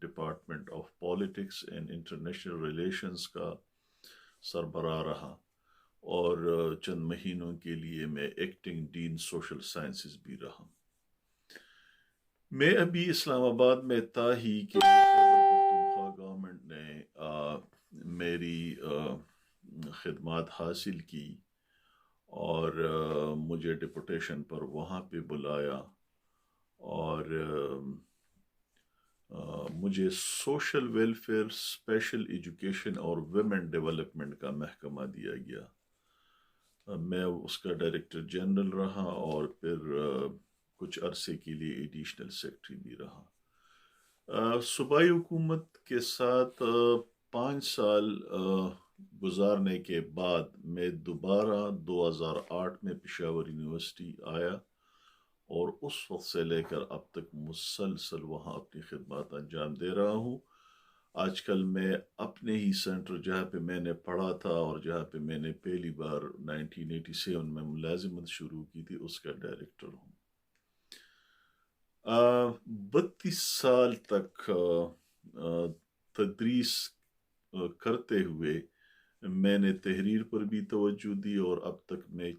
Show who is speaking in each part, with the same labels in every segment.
Speaker 1: Department of politics and international relations کا سربراہ رہا، اور چند مہینوں کے لیے میں ایکٹنگ ڈین سوشل سائنسز بھی رہا۔ میں ابھی اسلام آباد میں تھا ہی کہ خیبر پختونخوا گورنمنٹ نے میری خدمات حاصل کی اور مجھے ڈپوٹیشن پر وہاں پہ بلایا، اور مجھے سوشل ویلفیئر، اسپیشل ایجوکیشن اور ویمن ڈیولپمنٹ کا محکمہ دیا گیا۔ میں اس کا ڈائریکٹر جنرل رہا اور پھر کچھ عرصے کے لیے ایڈیشنل سیکرٹری بھی رہا۔ صوبائی حکومت کے ساتھ 5 سال گزارنے کے بعد میں دوبارہ 2008 میں پشاور یونیورسٹی آیا، اور اس وقت سے لے کر اب تک مسلسل وہاں اپنی خدمات انجام دے رہا ہوں۔ آج کل میں اپنے ہی سینٹر جہاں پہ میں نے پڑھا تھا اور جہاں پہ میں نے پہلی بار 1987 میں ملازمت شروع کی تھی، اس کا ڈائریکٹر ہوں۔ 32 سال تک تدریس کرتے ہوئے میں نے تحریر پر بھی توجہ دی، اور اب تک میں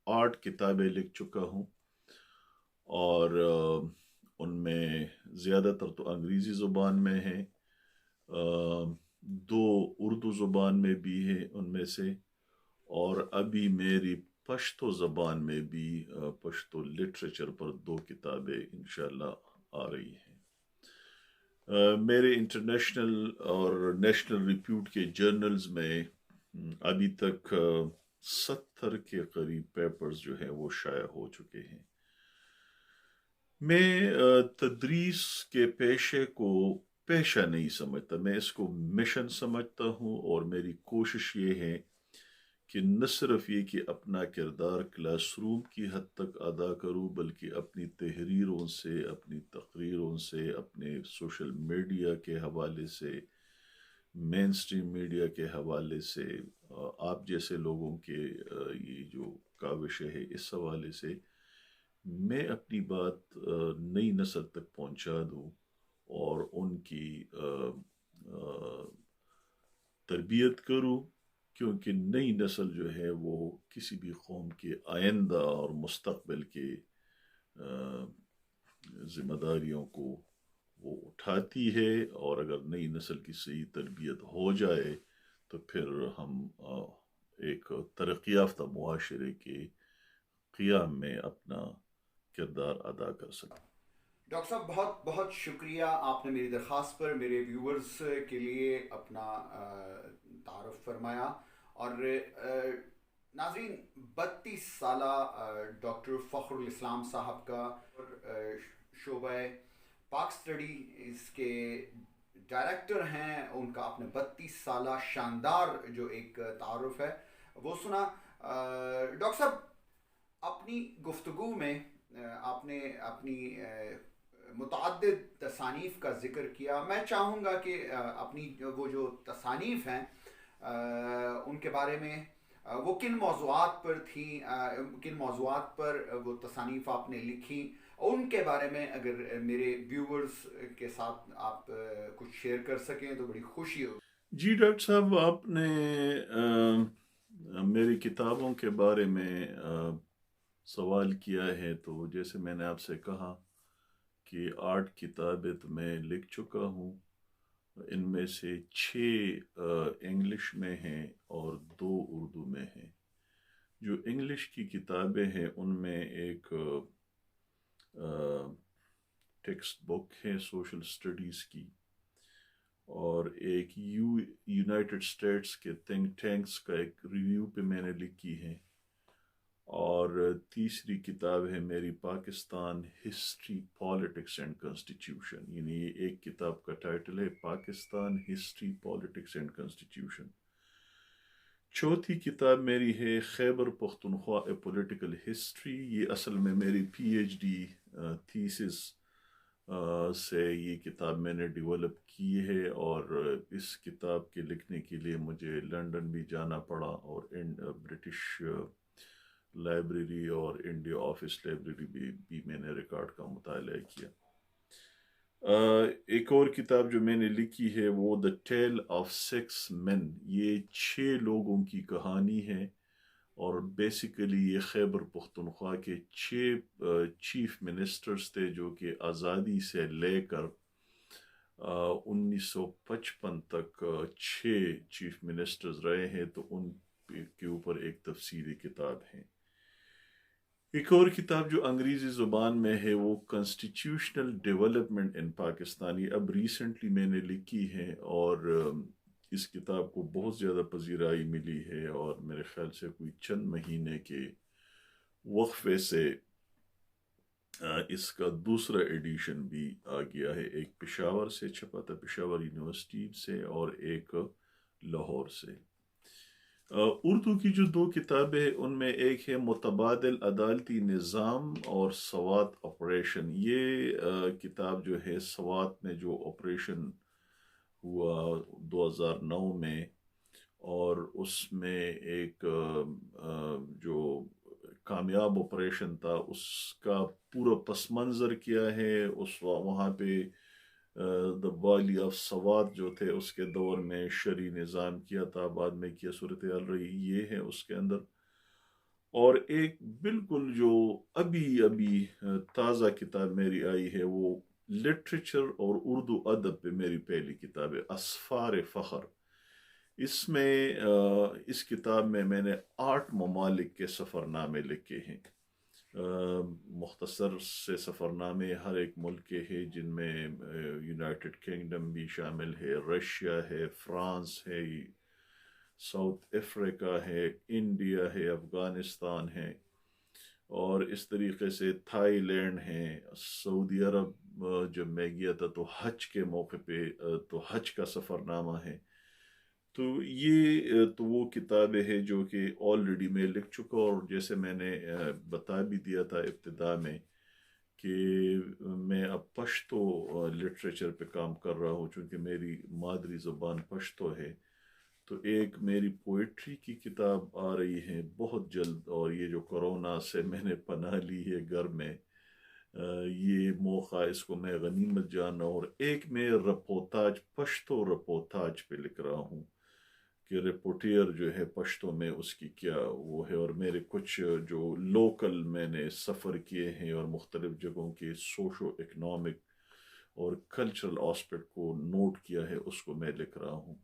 Speaker 1: 8 کتابیں لکھ چکا ہوں، اور ان میں زیادہ تر تو انگریزی زبان میں ہیں، 2 اردو زبان میں بھی ہیں ان میں سے، اور ابھی میری پشتو زبان میں بھی پشتو لٹریچر پر 2 کتابیں انشاءاللہ آ رہی ہیں۔ میرے انٹرنیشنل اور نیشنل ریپیوٹ کے جرنلز میں ابھی تک 70 کے قریب پیپرز جو ہیں وہ شائع ہو چکے ہیں۔ میں تدریس کے پیشے کو پیشہ نہیں سمجھتا، میں اس کو مشن سمجھتا ہوں، اور میری کوشش یہ ہے کہ نہ صرف یہ کہ اپنا کردار کلاس روم کی حد تک ادا کروں، بلکہ اپنی تحریروں سے، اپنی تقریروں سے، اپنے سوشل میڈیا کے حوالے سے، مین اسٹریم میڈیا کے حوالے سے، آپ جیسے لوگوں کے یہ جو کاوش ہے، اس حوالے سے میں اپنی بات نئی نسل تک پہنچا دوں، اور ان کی تربیت کروں، کیونکہ نئی نسل جو ہے وہ کسی بھی قوم کے آئندہ اور مستقبل کے ذمہ داریوں کو وہ اٹھاتی ہے، اور اگر نئی نسل کی صحیح تربیت ہو جائے تو پھر ہم ایک ترقی یافتہ معاشرے کے قیام میں اپنا کردار ادا کر سکیں۔
Speaker 2: ڈاکٹر صاحب بہت بہت شکریہ، آپ نے میری درخواست پر میرے ویورز کے لیے اپنا تعارف فرمایا، اور ناظرین 32 سالہ ڈاکٹر فخر الاسلام صاحب کا شعبہ پاک اسٹڈیز کے ڈائریکٹر ہیں، ان کا اپنے 32 سالہ شاندار جو ایک تعارف ہے وہ سنا۔ ڈاکٹر صاحب اپنی گفتگو میں آپ نے اپنی متعدد تصانیف کا ذکر کیا، میں چاہوں گا کہ اپنی وہ جو تصانیف ہیں ان کے بارے میں وہ کن موضوعات پر تھیں، کن موضوعات پر وہ تصانیف آپ نے لکھی، ان کے بارے میں اگر میرے ویورز کے ساتھ آپ کچھ شیئر کر سکیں تو بڑی خوشی ہوگی۔
Speaker 1: جی ڈاکٹر صاحب، آپ نے میری کتابوں کے بارے میں سوال کیا ہے، تو جیسے میں نے آپ سے کہا کہ 8 کتابیں تو میں لکھ چکا ہوں، ان میں سے 6 انگلش میں ہیں اور 2 اردو میں ہیں۔ جو انگلش کی کتابیں ہیں ان میں ایک ٹیکسٹ بک ہے سوشل اسٹڈیز کی، اور ایک یونائٹڈ اسٹیٹس کے تھنک ٹینکس کا ایک ریویو پہ میں نے لکھی ہے، اور تیسری کتاب ہے میری Pakistan history politics and constitution, یعنی یہ ایک کتاب کا ٹائٹل ہے Pakistan history politics and constitution. چوتھی کتاب میری ہے Khyber Pakhtunkhwa a political history, یہ اصل میں میری پی ایچ ڈی تھیسس سے یہ کتاب میں نے ڈیولپ کی ہے، اور اس کتاب کے لکھنے کے لیے مجھے لنڈن بھی جانا پڑا، اور برٹش لائبریری اور انڈیا آفس لائبریری بھی میں نے ریکارڈ کا مطالعہ کیا۔ ایک اور کتاب جو میں نے لکھی ہے وہ دا ٹیل آف 6 مین، یہ 6 لوگوں کی کہانی ہے، اور بیسیکلی یہ خیبر پختونخوا کے 6 چیف منسٹرز تھے جو کہ آزادی سے لے کر 1955 تک 6 چیف منسٹرز رہے ہیں، تو ان کے اوپر ایک تفصیلی کتاب ہے۔ ایک اور کتاب جو انگریزی زبان میں ہے وہ کانسٹیٹیوشنل ڈیولپمنٹ ان پاکستانی، اب ریسنٹلی میں نے لکھی ہے، اور اس کتاب کو بہت زیادہ پذیرائی ملی ہے، اور میرے خیال سے کوئی چند مہینے کے وقفے سے اس کا دوسرا ایڈیشن بھی آ گیا ہے۔ ایک پشاور سے چھپا تھا، پشاور یونیورسٹی سے، اور ایک لاہور سے۔ اردو کی جو 2 کتابیں ہیں ان میں ایک ہے متبادل عدالتی نظام اور سوات آپریشن۔ یہ کتاب جو ہے سوات میں جو آپریشن ہوا 2009 میں، اور اس میں ایک جو کامیاب آپریشن تھا اس کا پورا پس منظر کیا ہے، وہاں پہ دا والی آف سوات جو تھے اس کے دور میں شرعی نظام کیا تھا، بعد میں کیا صورتحال رہی، یہ ہے اس کے اندر۔ اور ایک بالکل جو ابھی تازہ کتاب میری آئی ہے وہ لٹریچر اور اردو ادب پہ میری پہلی کتاب ہے، اسفار فخر۔ اس میں اس کتاب میں نے 8 ممالک کے سفر نامے لکھے ہیں، مختصر سے سفر نامے ہر ایک ملک کے ہیں، جن میں یونائٹڈ کنگڈم بھی شامل ہے، رشیا ہے، فرانس ہے، ساؤتھ افریقہ ہے، انڈیا ہے، افغانستان ہے، اور اس طریقے سے تھائی لینڈ ہے، سعودی عرب جب میں گیا تھا تو حج کے موقع پہ تو حج کا سفر نامہ ہے۔ تو یہ تو وہ کتابیں ہیں جو کہ آلریڈی میں لکھ چکا، اور جیسے میں نے بتا بھی دیا تھا ابتدا میں کہ میں اب پشتو لٹریچر پہ کام کر رہا ہوں، چونکہ میری مادری زبان پشتو ہے۔ تو ایک میری پوئٹری کی کتاب آ رہی ہے بہت جلد، اور یہ جو کرونا سے میں نے پناہ لی ہے گھر میں، یہ موقع اس کو میں غنیمت جانا، اور ایک میں رپوتاج، پشتو رپوتاج پہ لکھ رہا ہوں کہ رپورٹیر جو ہے پشتو میں اس کی کیا وہ ہے، اور میرے کچھ جو لوکل میں نے سفر کیے ہیں اور مختلف جگہوں کے سوشو اکنامک اور کلچرل آسپیکٹ کو نوٹ کیا ہے، اس کو میں لکھ رہا ہوں۔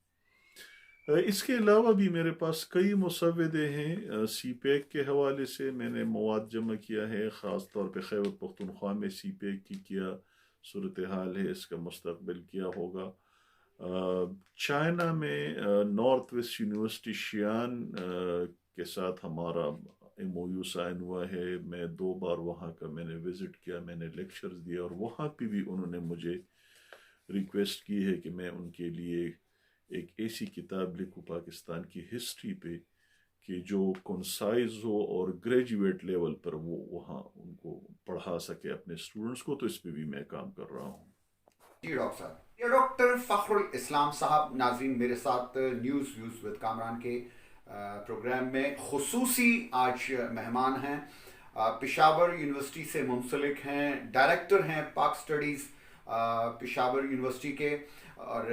Speaker 1: اس کے علاوہ بھی میرے پاس کئی مسودے ہیں، سی پیک کے حوالے سے میں نے مواد جمع کیا ہے، خاص طور پہ خیبر پختونخوا میں سی پیک کی کیا صورتحال ہے، اس کا مستقبل کیا ہوگا۔ چائنا میں نارتھ ویسٹ یونیورسٹی شیان کے ساتھ ہمارا MOU سائن ہوا ہے، میں 2 بار وہاں کا میں نے وزٹ کیا، میں نے لیکچرز دیا، اور وہاں پہ بھی انہوں نے مجھے ریکویسٹ کی ہے کہ میں ان کے لیے ایک ایسی کتاب لکھوں پاکستان کی ہسٹری پہ کہ جو کنسائز ہو اور گریجویٹ لیول پر وہ وہاں ان کو پڑھا سکے اپنے اسٹوڈنٹس کو، تو اس پہ بھی میں کام کر رہا ہوں۔
Speaker 2: جی ڈاکٹر صاحب، یہ ڈاکٹر فخر الاسلام صاحب ناظرین میرے ساتھ نیوز ویوز ود کامران کے پروگرام میں خصوصی آج مہمان ہیں، پشاور یونیورسٹی سے منسلک ہیں، ڈائریکٹر ہیں پاک سٹڈیز پشاور یونیورسٹی کے، اور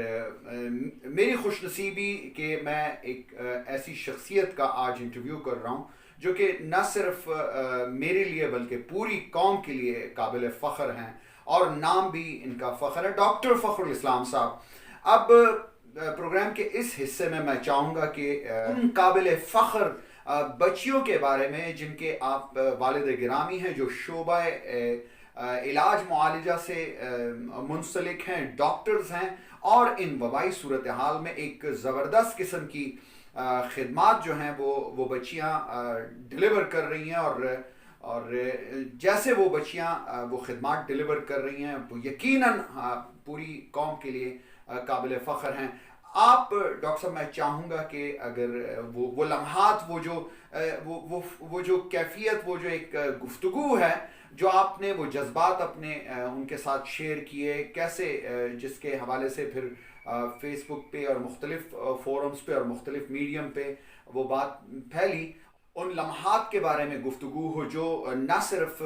Speaker 2: میری خوش نصیبی کہ میں ایک ایسی شخصیت کا آج انٹرویو کر رہا ہوں جو کہ نہ صرف میرے لیے بلکہ پوری قوم کے لیے قابل فخر ہیں، اور نام بھی ان کا فخر ہے، ڈاکٹر فخر الاسلام صاحب۔ اب پروگرام کے اس حصے میں میں چاہوں گا کہ ان قابل فخر بچیوں کے بارے میں جن کے آپ والد گرامی ہیں، جو شعبہ علاج معالجہ سے منسلک ہیں، ڈاکٹرز ہیں، اور ان وبائی صورتحال میں ایک زبردست قسم کی خدمات جو ہیں وہ بچیاں ڈلیور کر رہی ہیں، اور جیسے وہ بچیاں وہ خدمات ڈلیور کر رہی ہیں وہ یقیناً پوری قوم کے لیے قابل فخر ہیں۔ آپ ڈاکٹر صاحب، میں چاہوں گا کہ اگر وہ لمحات، وہ جو کیفیت، وہ جو ایک گفتگو ہے جو آپ نے، وہ جذبات اپنے ان کے ساتھ شیئر کیے، کیسے جس کے حوالے سے پھر فیس بک پہ اور مختلف فورمز پہ اور مختلف میڈیم پہ وہ بات پھیلی، ان لمحات کے بارے میں گفتگو ہو جو نہ صرف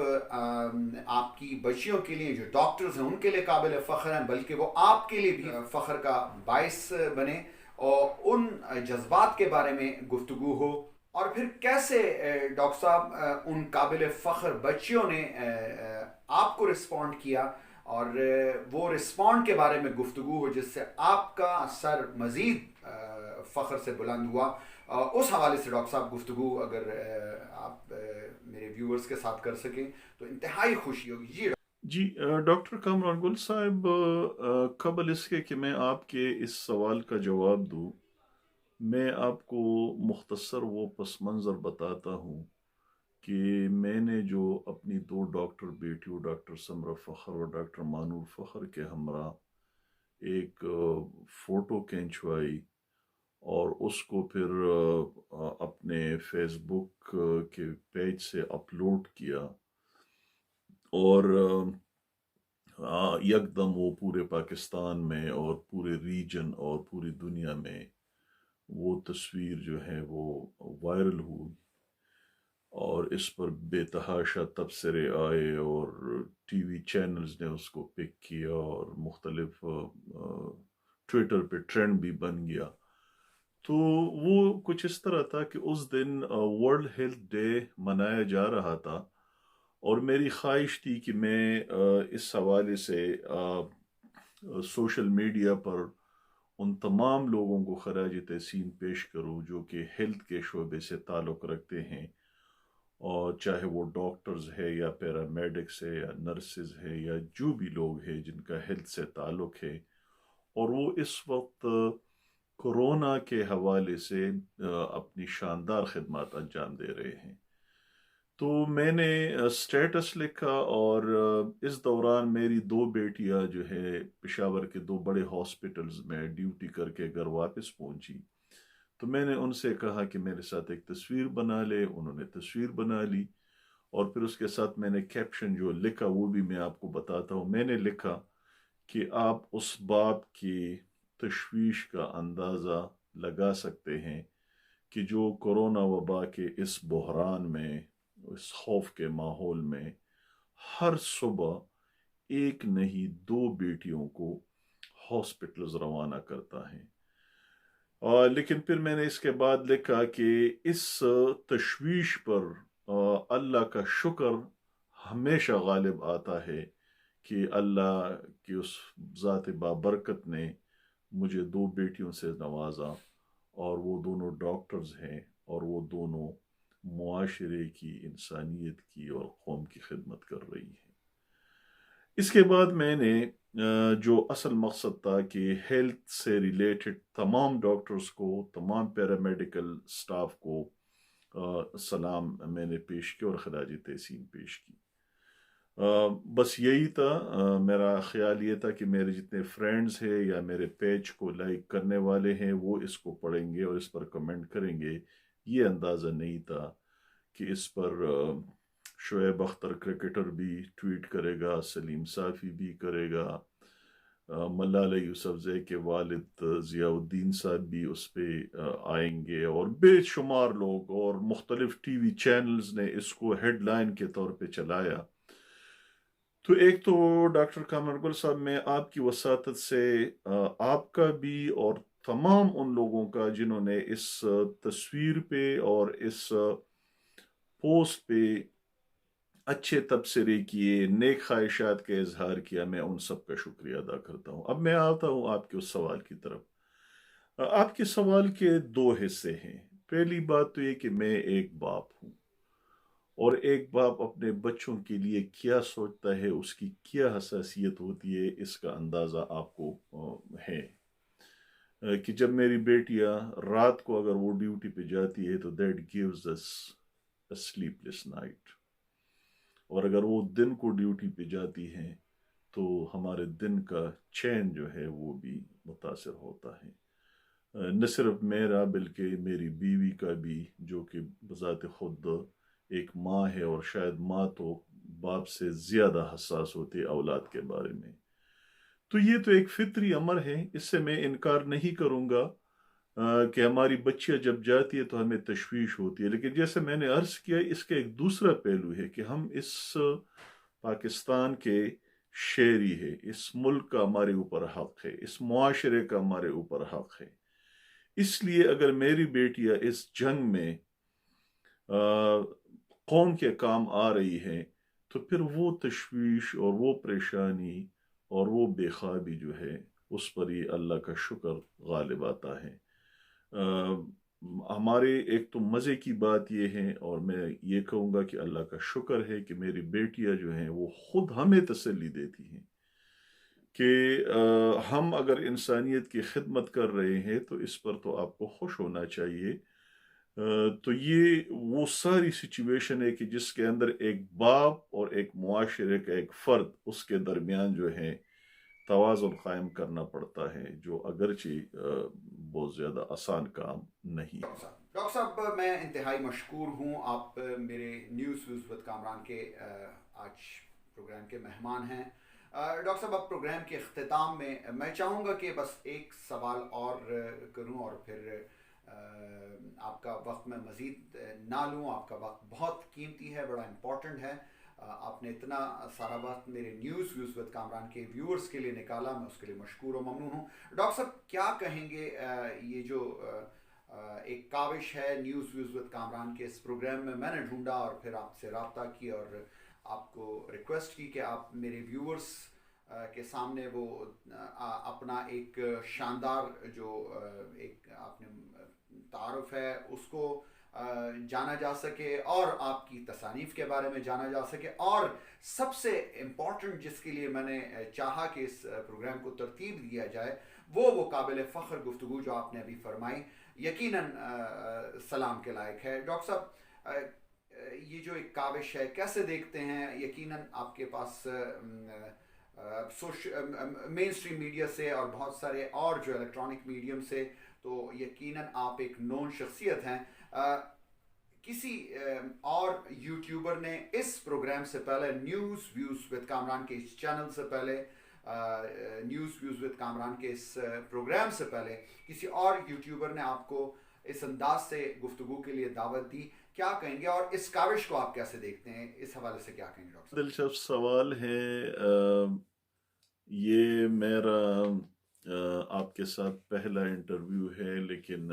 Speaker 2: آپ کی بچیوں کے لیے جو ڈاکٹرز ہیں ان کے لیے قابل فخر ہیں، بلکہ وہ آپ کے لیے بھی فخر کا باعث بنے، اور ان جذبات کے بارے میں گفتگو ہو، اور پھر کیسے ڈاکٹر صاحب ان قابل فخر بچیوں نے آپ کو رسپونڈ کیا، اور وہ رسپونڈ کے بارے میں گفتگو ہو جس سے آپ کا سر مزید فخر سے بلند ہوا۔ اس حوالے سے ڈاکٹر صاحب گفتگو اگر آپ میرے ویورز کے ساتھ کر سکیں تو انتہائی خوشی ہوگی۔ جی
Speaker 1: جی ڈاکٹر کامران گل صاحب، قبل اس کے کہ میں آپ کے اس سوال کا جواب دوں، میں آپ کو مختصر وہ پس منظر بتاتا ہوں کہ میں نے جو اپنی دو ڈاکٹر بیٹیوں ڈاکٹر سمرہ فخر اور ڈاکٹر مانور فخر کے ہمراہ ایک فوٹو کھینچوائی اور اس کو پھر اپنے فیس بک کے پیج سے اپلوڈ کیا، اور یکدم وہ پورے پاکستان میں اور پورے ریجن اور پوری دنیا میں وہ تصویر جو ہے وہ وائرل ہوئی، اور اس پر بے تحاشا تبصرے آئے، اور ٹی وی چینلز نے اس کو پک کیا، اور مختلف ٹویٹر پہ ٹرینڈ بھی بن گیا۔ تو وہ کچھ اس طرح تھا کہ اس دن ورلڈ ہیلتھ ڈے منایا جا رہا تھا، اور میری خواہش تھی کہ میں اس حوالے سے سوشل میڈیا پر ان تمام لوگوں کو خراج تحسین پیش کروں جو کہ ہیلتھ کے شعبے سے تعلق رکھتے ہیں، اور چاہے وہ ڈاکٹرز ہے یا پیرامیڈکس ہے یا نرسز ہے یا جو بھی لوگ ہیں جن کا ہیلتھ سے تعلق ہے، اور وہ اس وقت کورونا کے حوالے سے اپنی شاندار خدمات انجام دے رہے ہیں۔ تو میں نے سٹیٹس لکھا، اور اس دوران میری دو بیٹیاں جو ہے پشاور کے دو بڑے ہاسپٹلز میں ڈیوٹی کر کے گھر واپس پہنچی، تو میں نے ان سے کہا کہ میرے ساتھ ایک تصویر بنا لے۔ انہوں نے تصویر بنا لی، اور پھر اس کے ساتھ میں نے کیپشن جو لکھا وہ بھی میں آپ کو بتاتا ہوں۔ میں نے لکھا کہ آپ اس بات کی تشویش کا اندازہ لگا سکتے ہیں کہ جو کورونا وبا کے اس بحران میں، اس خوف کے ماحول میں، ہر صبح ایک نہیں دو بیٹیوں کو ہاسپٹلز روانہ کرتا ہے۔ لیکن پھر میں نے اس کے بعد لکھا کہ اس تشویش پر اللہ کا شکر ہمیشہ غالب آتا ہے کہ اللہ کی اس ذات بابرکت نے مجھے دو بیٹیوں سے نوازا، اور وہ دونوں ڈاکٹرز ہیں، اور وہ دونوں معاشرے کی، انسانیت کی اور قوم کی خدمت کر رہی ہیں۔ اس کے بعد میں نے جو اصل مقصد تھا کہ ہیلتھ سے ریلیٹڈ تمام ڈاکٹرز کو، تمام پیرامیڈیکل سٹاف کو سلام میں نے پیش کیا اور خراج تحسین پیش کی۔ بس یہی تھا۔ میرا خیال یہ تھا کہ میرے جتنے فرینڈز ہیں یا میرے پیج کو لائک کرنے والے ہیں وہ اس کو پڑھیں گے اور اس پر کمنٹ کریں گے۔ یہ اندازہ نہیں تھا کہ اس پر شعیب اختر کرکٹر بھی ٹویٹ کرے گا، سلیم صافی بھی کرے گا، ملالہ یوسفزئی کے والد ضیاء الدین صاحب بھی اس پہ آئیں گے، اور بے شمار لوگ، اور مختلف ٹی وی چینلز نے اس کو ہیڈ لائن کے طور پہ چلایا۔ تو ایک تو ڈاکٹر کامران گل صاحب، میں آپ کی وساطت سے آپ کا بھی اور تمام ان لوگوں کا جنہوں نے اس تصویر پہ اور اس پوسٹ پہ اچھے تبصرے کیے، نیک خواہشات کا اظہار کیا، میں ان سب کا شکریہ ادا کرتا ہوں۔ اب میں آتا ہوں آپ کے اس سوال کی طرف۔ آپ کے سوال کے دو حصے ہیں۔ پہلی بات تو یہ کہ میں ایک باپ ہوں، اور ایک باپ اپنے بچوں کے لیے کیا سوچتا ہے، اس کی کیا حساسیت ہوتی ہے، اس کا اندازہ آپ کو ہے کہ جب میری بیٹیاں رات کو اگر وہ ڈیوٹی پہ جاتی ہے تو that gives us a sleepless night، اور اگر وہ دن کو ڈیوٹی پہ جاتی ہیں تو ہمارے دن کا چین جو ہے وہ بھی متاثر ہوتا ہے۔ نہ صرف میرا بلکہ میری بیوی کا بھی، جو کہ بذات خود ایک ماں ہے، اور شاید ماں تو باپ سے زیادہ حساس ہوتی ہے اولاد کے بارے میں۔ تو یہ تو ایک فطری امر ہے، اس سے میں انکار نہیں کروں گا۔ کہ ہماری بچیاں جب جاتی ہے تو ہمیں تشویش ہوتی ہے، لیکن جیسے میں نے عرض کیا اس کا ایک دوسرا پہلو ہے کہ ہم اس پاکستان کے شہری ہے، اس ملک کا ہمارے اوپر حق ہے، اس معاشرے کا ہمارے اوپر حق ہے۔ اس لیے اگر میری بیٹیاں اس جنگ میں قوم کے کام آ رہی ہیں تو پھر وہ تشویش اور وہ پریشانی اور وہ بے خوابی جو ہے اس پر ہی اللہ کا شکر غالب آتا ہے۔ ہمارے ایک تو مزے کی بات یہ ہے، اور میں یہ کہوں گا کہ اللہ کا شکر ہے کہ میری بیٹیاں جو ہیں وہ خود ہمیں تسلی دیتی ہیں کہ ہم اگر انسانیت کی خدمت کر رہے ہیں تو اس پر تو آپ کو خوش ہونا چاہیے۔ تو یہ وہ ساری سچویشن ہے کہ جس کے اندر ایک باپ اور ایک معاشرے کا ایک فرد اس کے درمیان جو ہے توازن قائم کرنا پڑتا ہے، جو اگرچہ بہت زیادہ آسان کام نہیں ہے۔
Speaker 2: ڈاکٹر صاحب میں انتہائی مشکور ہوں، آپ میرے نیوز ویوز ود کامران کے آج پروگرام کے مہمان ہیں۔ ڈاکٹر صاحب اب پروگرام کے اختتام میں چاہوں گا کہ بس ایک سوال اور کروں اور پھر آپ کا وقت میں مزید نہ لوں، آپ کا وقت بہت قیمتی ہے، بڑا امپورٹنٹ ہے، آپ نے اتنا سارا وقت میرے نیوز ویوز ود کامران کے ویورز کے لیے نکالا، میں اس کے لیے مشکور و ممنون ہوں۔ ڈاکٹر صاحب کیا کہیں گے یہ جو ایک کاوش ہے نیوز ویوز ود کامران کے اس پروگرام میں نے ڈھونڈا اور پھر آپ سے رابطہ کی اور آپ کو ریکویسٹ کی کہ آپ میرے ویورز کے سامنے وہ اپنا ایک شاندار جو ایک آپ نے تعارف ہے اس کو جانا جا سکے اور آپ کی تصانیف کے بارے میں جانا جا سکے، اور سب سے امپورٹنٹ جس کے لیے میں نے چاہا کہ اس پروگرام کو ترتیب دیا جائے وہ قابل فخر گفتگو جو آپ نے ابھی فرمائی یقیناً سلام کے لائق ہے۔ ڈاکٹر صاحب یہ جو ایک کاوش ہے کیسے دیکھتے ہیں؟ یقیناً آپ کے پاس مین اسٹریم میڈیا سے اور بہت سارے اور جو الیکٹرانک میڈیم سے تو یقیناً آپ ایک نون شخصیت ہیں۔ کسی اور یوٹیوبر نے اس پروگرام سے پہلے نیوز ویوز ود کامران کے اس چینل سے پہلے نیوز ویوز ود کامران کے اس پروگرام سے پہلے کسی اور یوٹیوبر نے آپ کو اس انداز سے گفتگو کے لیے دعوت دی؟ کیا کہیں گے اور اس کاوش کو آپ کیسے دیکھتے ہیں؟ اس حوالے سے کیا کہیں گے ڈاکٹر صاحب؟
Speaker 1: دلچسپ سوال ہے۔ یہ میرا آپ کے ساتھ پہلا انٹرویو ہے، لیکن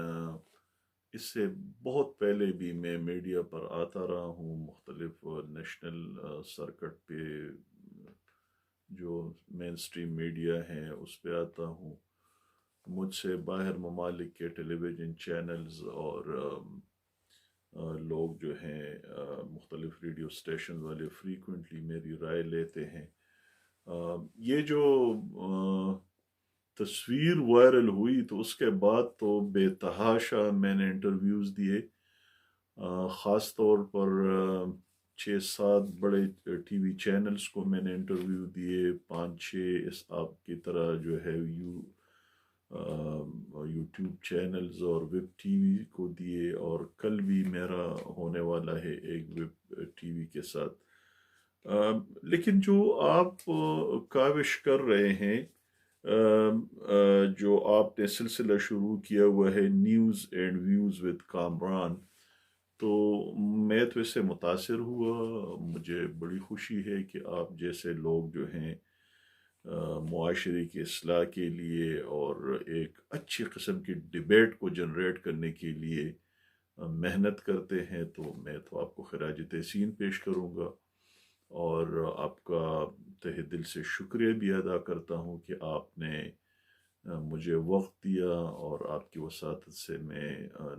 Speaker 1: اس سے بہت پہلے بھی میں میڈیا پر آتا رہا ہوں، مختلف نیشنل سرکٹ پہ جو مین اسٹریم میڈیا ہیں اس پہ آتا ہوں۔ مجھ سے باہر ممالک کے ٹیلی ویژن چینلز اور لوگ جو ہیں مختلف ریڈیو اسٹیشن والے فریکوینٹلی میری رائے لیتے ہیں۔ یہ جو تصویر وائرل ہوئی تو اس کے بعد تو بے تحاشا میں نے انٹرویوز دیے، خاص طور پر 6-7 بڑے ٹی وی چینلز کو میں نے انٹرویو دیے، 5-6 اس آپ کی طرح جو ہے یوٹیوب چینلز اور ویب ٹی وی کو دیے، اور کل بھی میرا ہونے والا ہے ایک ویب ٹی وی کے ساتھ۔ لیکن جو آپ کاوش کر رہے ہیں، جو آپ نے سلسلہ شروع کیا ہوا ہے news and views with Kamran, تو میں تو اس سے متاثر ہوا۔ مجھے بڑی خوشی ہے کہ آپ جیسے لوگ جو ہیں معاشرے کی اصلاح کے لیے اور ایک اچھی قسم کی ڈیبیٹ کو جنریٹ کرنے کے لیے محنت کرتے ہیں، تو میں تو آپ کو خراج تحسین پیش کروں گا اور آپ کا تہ دل سے شکریہ بھی ادا کرتا ہوں کہ آپ نے مجھے وقت دیا، اور آپ کی وساطت سے میں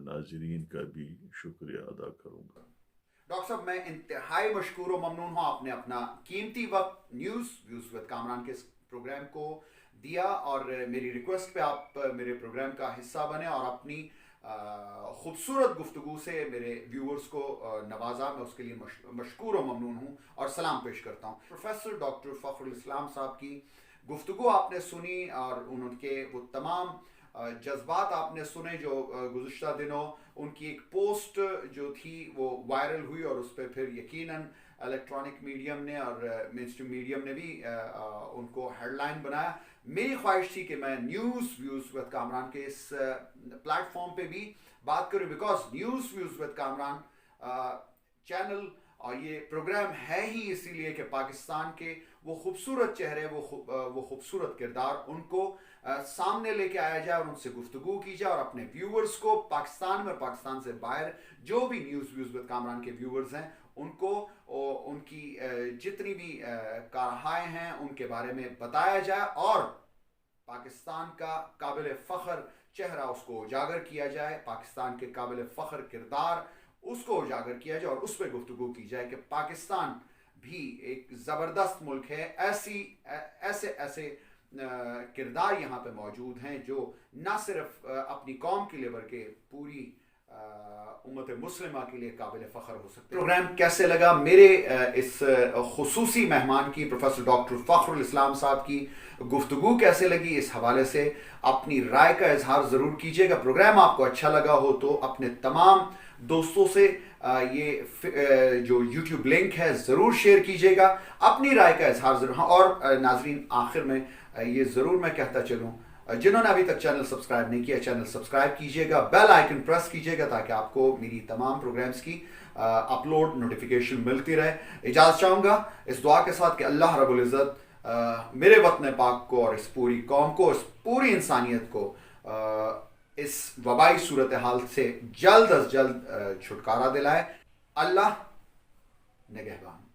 Speaker 1: ناظرین کا بھی شکریہ ادا کروں گا۔
Speaker 2: ڈاکٹر صاحب میں انتہائی مشکور و ممنون ہوں، آپ نے اپنا قیمتی وقت نیوز ویوز ود کامران کے پروگرام کو دیا اور میری ریکویسٹ پہ آپ میرے پروگرام کا حصہ بنے اور اپنی خوبصورت گفتگو سے میرے ویورز کو نوازا۔ میں اس کے لیے مشکور و ممنون ہوں اور سلام پیش کرتا ہوں۔ پروفیسر ڈاکٹر فخر الاسلام صاحب کی گفتگو آپ نے سنی اور ان کے وہ تمام جذبات آپ نے سنے جو گزشتہ دنوں ان کی ایک پوسٹ جو تھی وہ وائرل ہوئی اور اس پہ پھر یقیناً الیکٹرانک میڈیم نے اور مین اسٹریم میڈیم نے بھی ان کو ہیڈ لائن بنایا. میری خواہش تھی کہ میں نیوز ویوز ود کامران کے اس پلیٹ فارم پہ بھی بات کروں, because news views with Kamran channel اور یہ پروگرام ہے ہی اسی لیے کہ پاکستان کے وہ خوبصورت چہرے, وہ خوبصورت کردار, ان کو سامنے لے کے آیا جائے اور ان سے گفتگو کی جائے, اور اپنے ویورز کو پاکستان میں اور پاکستان سے باہر جو بھی نیوز ویوز ود کامران کے ویورز ہیں ان کو ان کی جتنی بھی کارہائیں ہیں ان کے بارے میں بتایا جائے, اور پاکستان کا قابل فخر چہرہ اس کو اجاگر کیا جائے, پاکستان کے قابل فخر کردار اس کو اجاگر کیا جائے اور اس پہ گفتگو کی جائے کہ پاکستان بھی ایک زبردست ملک ہے. ایسے کردار یہاں پہ موجود ہیں جو نہ صرف اپنی قوم کے لیے بلکہ پوری امت مسلمہ کے لیے قابل فخر ہو سکتے. پروگرام کیسے لگا, میرے اس خصوصی مہمان کی پروفیسر ڈاکٹر فخر الاسلام صاحب کی گفتگو کیسے لگی, اس حوالے سے اپنی رائے کا اظہار ضرور کیجیے گا. پروگرام آپ کو اچھا لگا ہو تو اپنے تمام دوستوں سے یہ جو یوٹیوب لنک ہے ضرور شیئر کیجیے گا, اپنی رائے کا اظہار ضرور. اور ناظرین, آخر میں یہ ضرور میں کہتا چلوں, جنہوں نے ابھی تک چینل سبسکرائب نہیں کیا چینل سبسکرائب کیجیے گا, بیل آئیکن پریس کیجیے گا تاکہ آپ کو میری تمام پروگرامز کی اپلوڈ نوٹیفیکیشن ملتی رہے. اجازت چاہوں گا اس دعا کے ساتھ کہ اللہ رب العزت میرے وطن پاک کو اور اس پوری قوم کو, اس پوری انسانیت کو اس وبائی صورتحال سے جلد از جلد چھٹکارا دلائے. اللہ نگہبان.